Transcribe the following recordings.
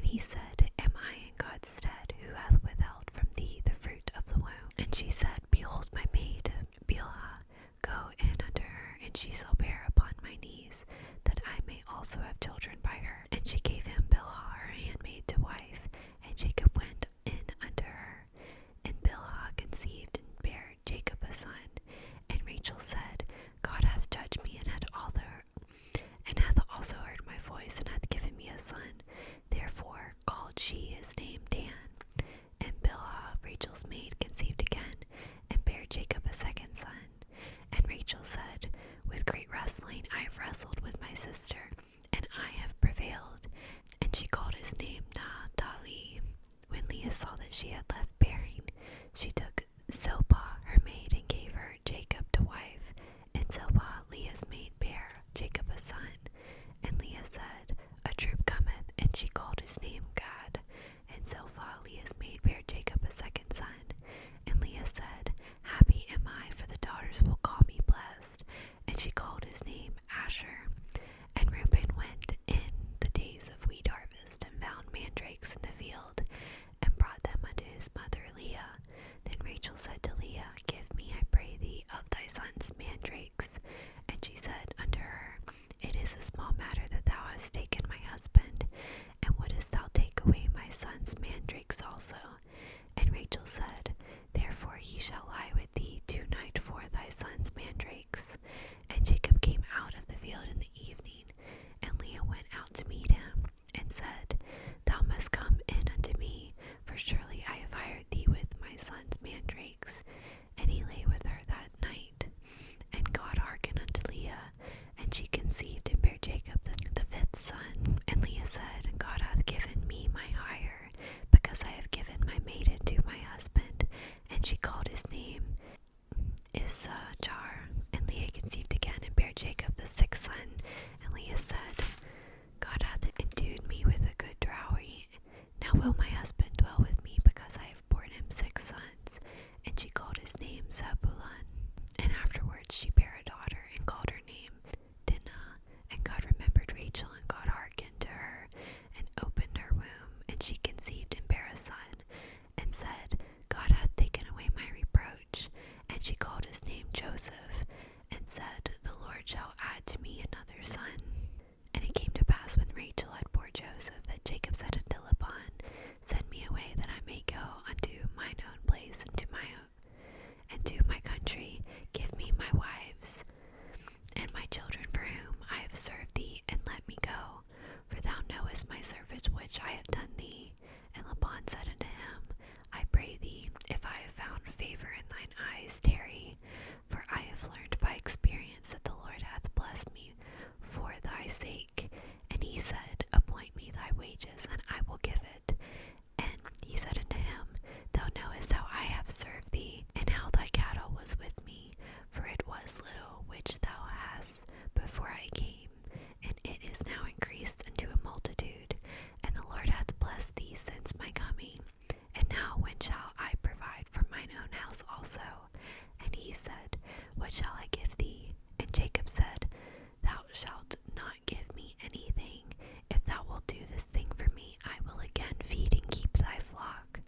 he said, Am I in God's stead, who hath withheld from thee the fruit of the womb? And she said, Behold my maid, Bilhah, go in unto her, and she shall bear upon my knees, that I may also have children by her. And she gave him Bilhah her handmaid to wife, and Jacob went in unto her. And Bilhah conceived and bare Jacob a son. And Rachel said, God hath judged me, and hath also heard my voice, and hath given me a son. Therefore called she his name Dan. And Bilhah, Rachel's maid, conceived again, and bare Jacob a second son. And Rachel said, With great wrestling I have wrestled with my sister, and I have prevailed. And she called his name Naphtali. When Leah saw that she had left bearing, she took Zilpah her maid, and gave her Jacob to wife. And Zilpah, Leah's maid, bare Jacob a son. And Leah said, A troop cometh, and she called his name Gad. And Zilpah, Leah's maid, bare Jacob a second son. And Leah said, Happy am I, for the daughters will call me blessed. And she called his name Asher. And Reuben went in the days of wheat harvest, and found mandrakes in the field, and brought them unto his mother Leah. Then Rachel said to Leah, Give me, I pray thee, of thy son's mandrakes. And she said unto her, It is a small matter that thou hast taken my husband, and wouldest thou take away my son's mandrakes also? And Rachel said, Therefore he shall lie with thee 2 nights for thy son's mandrakes. And Jacob came out of the field in the evening, and Leah went out to meet him, and said, Thou must come in unto me, for surely I have hired thee with my son's mandrakes. And he lay with her that night. And God hearkened unto Leah, and she conceived and bare Jacob the 5th son. And Leah said, God hath given me my hire, because I have given my maiden to my husband. And she called his name Issachar. And Leah conceived again, and bare Jacob the 6th son. And Leah said, God hath endued me with a good dowry. Now will my husband dwell with me, because I have borne him 6 sons. And she called his name Zebulun. And afterwards she bare a daughter, and called her name Dinah. And God remembered Rachel, and God hearkened to her, and opened her womb. And she conceived and bare a son, and said, God hath taken away my reproach. And she called his name Joseph, and said, The Lord shall add to me another son. And it came to pass, when Rachel had bore Joseph, that Jacob said unto Laban, Send me away, that I may go unto mine own place, and to my country. Give me my wives and my children, for whom I have served thee, and let me go. For thou knowest my service which I have done thee. And Laban said unto him, I pray thee, if I have found favor in thine eyes, tarry. For I have learned by experience that the Lord hath blessed me for thy sake. And he said, Appoint me thy wages, and I will give it. And he said unto him, Thou knowest how I have served thee, and how thy cattle was with me, for it was little which thou hast before I came, and it is now increased unto a multitude. And the Lord hath blessed thee since my coming. And now when shall I provide for mine own house also? And he said, What shall I give thee? And Jacob said, Thou shalt not give me anything. If thou wilt do this thing for me, I will again feed and keep thy flock.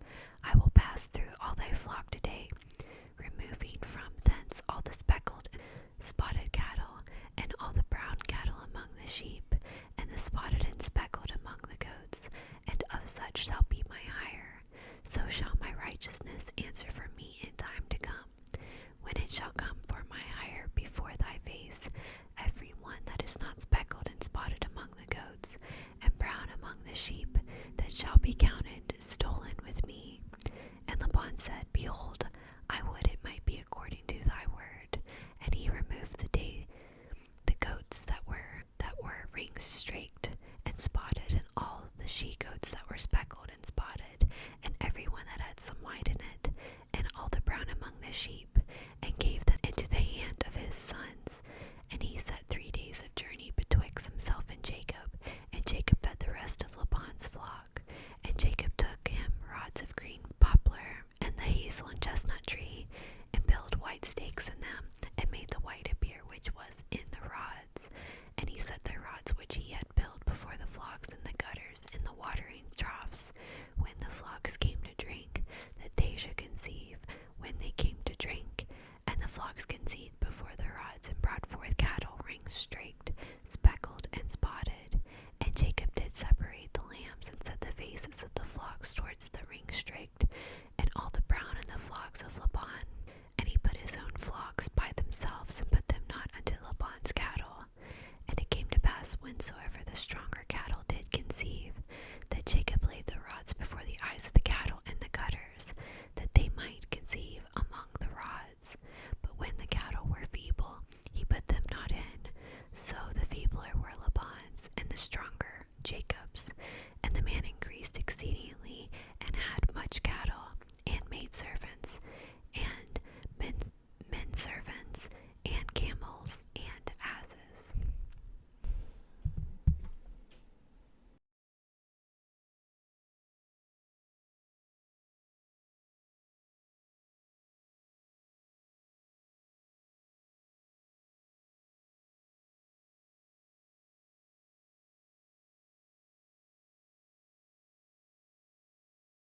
I will pass through all thy flock today, removing from thence all the speckled and spotted cattle, and all the brown cattle among the sheep, and the spotted and speckled among the goats, and of such shall be my hire. So shall my righteousness answer for me in time to come, when it shall come for my hire before thy face, every one that is not speckled and spotted among the goats, and brown among the sheep, that shall be counted stolen with me. And Laban said, Behold, I would it might be according to thy word. And he removed the goats that were ring streaked and spotted, and all the she goats that were speckled and spotted, and every one that had some white in it, and all the brown among the sheep, and gave them into the hand of his sons. And he set 3 days of journey betwixt himself and Jacob fed the rest of Laban's flock. And Jacob So